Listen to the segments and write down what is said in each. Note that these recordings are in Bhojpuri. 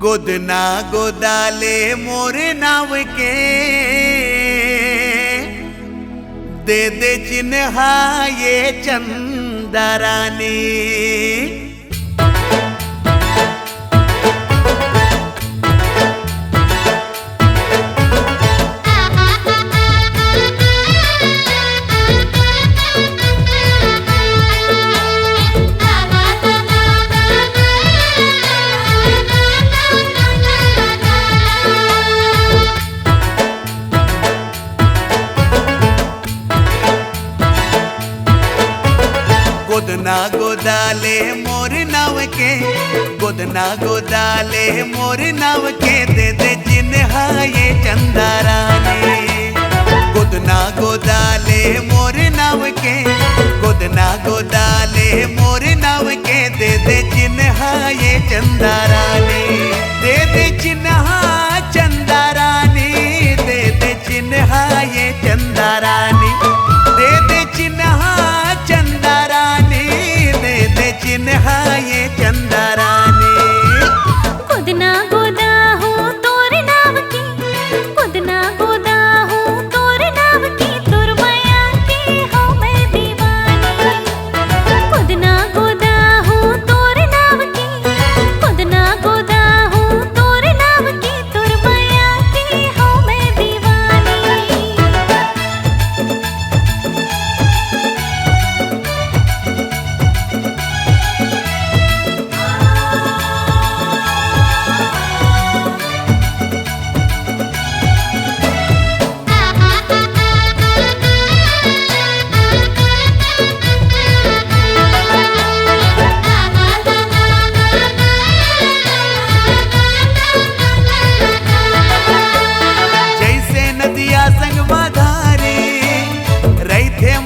गोदना गोदाले मोर नाव के दे दे चिन्हा ये चंदरानी। गोदना गोदाले मोर नाव के, गोदना गोदाले मोर नाव के दे दे चिन्हा ये चंदरानी। गोदना गोदाले मोर नाव के, गोदना गोदाले मोर नाव के दे दे चिन्हा ये चंदरानी। दे दे चिन्हा चंदरानी, दे दे चिन्हा ये चंदरानी। दे दे चिन्हा चंदरानी, दे दे चिन्हा ये चंदरानी। गोदना गोदा हूँ तोर नाव की, गोदना गोदा हूँ तोर नाव की, तोर माया की हो मैं दीवानी। गोदना गोदा हूँ तोर नाव की, गोदना गोदा हूँ तोर नाव की, तोर माया की हो मैं दीवानी।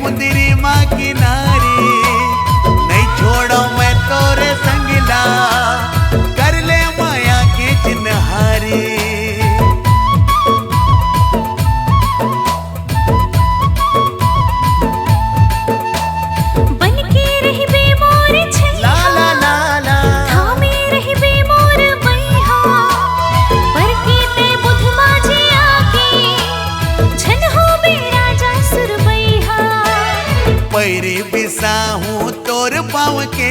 मुंदरी माँ किनारी नहीं छोड़ो मैं तोरे संगला, कर ले माया के चिन्हारी। बन के रही बे मोर छैया, ला ला ला थामे रही बे मोर मैया, पर के ते बुध माझे आके छन हो बे राजा सुरबैया। पैरी बिसा हूँ तोर पाँव के,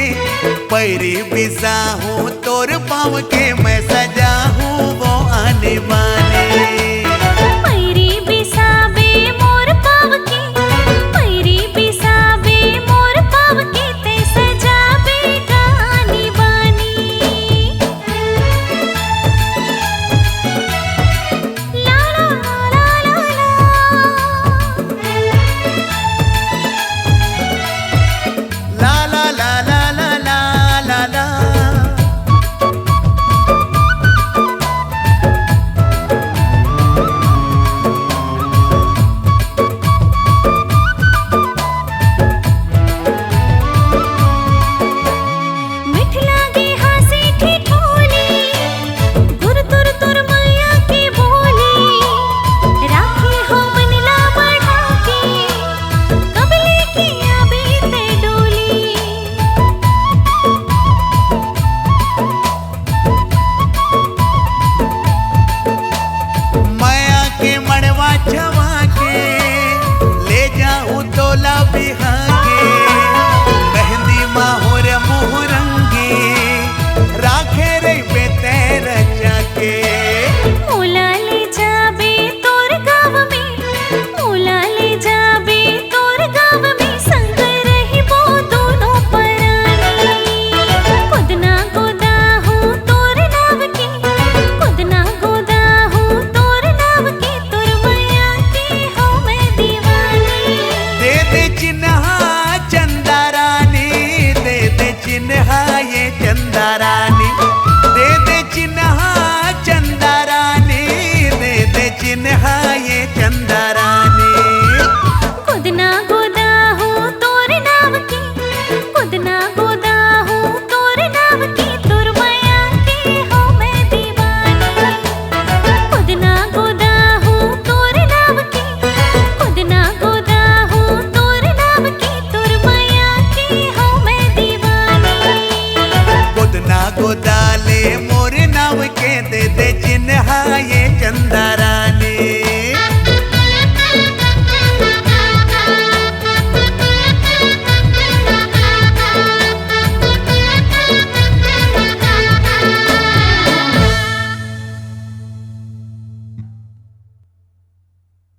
पैरी बिसा हूँ तोर पाँव के, मैं सजा हूँ वो आने वाले। पैरी बिसा बे मोर पाँव के, पैरी बिसा बे मोर पाँव के, ते सजा बे गानी बानी। ला ला ला ला ला ला ला ला ला ला ला ला। मिठ लागे हासे ठिठोली, गुर तुर तुर मैया की बोली। राखी हो मन ला बढ़ा के, कबले की आबे ते डोली। माया के मड़वा छवा के ले जाऊं तोला बिहा के, मेहंदी माहुर मुहरंगी राखे रे बेते रचा के। मोला ले जाबे तोर गाँव में, मोला ले जाबे तोर गाँव में, संग रही वो दोनों परानी। गोदना गोदा हूँ तोर नाव की, गोदना गोदा हूँ तोर नाव की, तोर माया की हो मैं दीवानी। दे दे चिन्हा चंदरानी, दे दे चिन्हा ये चंदरानी। दे दे चिन्हा चंदरानी, दे दे चिन्हा ये चंदरानी। गोदना गोदा हूँ तोर नाव की, गोदना गोदा हूँ तोर नाव की, तोर माया की हो मैं दीवानी। गोदना गोदा हूँ तोर नाव की, गोदना गोदा हूँ तोर नाव की, तोर माया की हो मैं दीवानी। गोदना गोदाले मोर नाव के दे दे चिन्हा ये चंदा